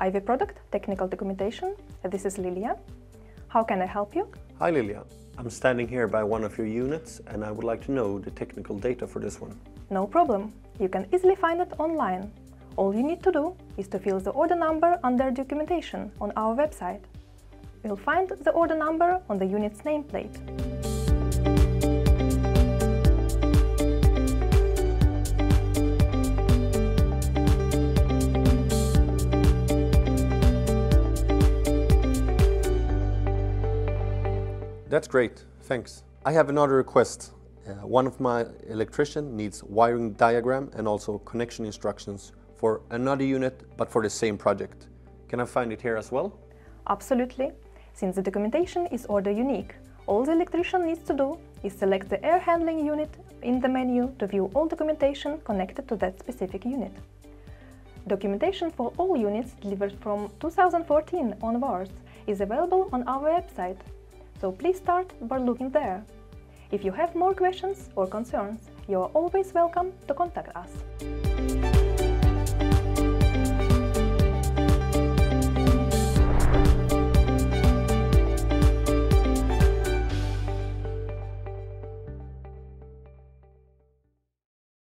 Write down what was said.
IV Produkt Technical Documentation. This is Lilia. How can I help you? Hi Lilia, I'm standing here by one of your units and I would like to know the technical data for this one. No problem. You can easily find it online. All you need to do is to fill the order number under documentation on our website. You'll find the order number on the unit's nameplate. That's great, thanks. I have another request. One of my electricians needs wiring diagram and also connection instructions for another unit, but for the same project. Can I find it here as well? Absolutely. Since the documentation is order unique, all the electrician needs to do is select the air handling unit in the menu to view all documentation connected to that specific unit. Documentation for all units delivered from 2014 onwards is available on our website, so please start by looking there. If you have more questions or concerns, you are always welcome to contact us.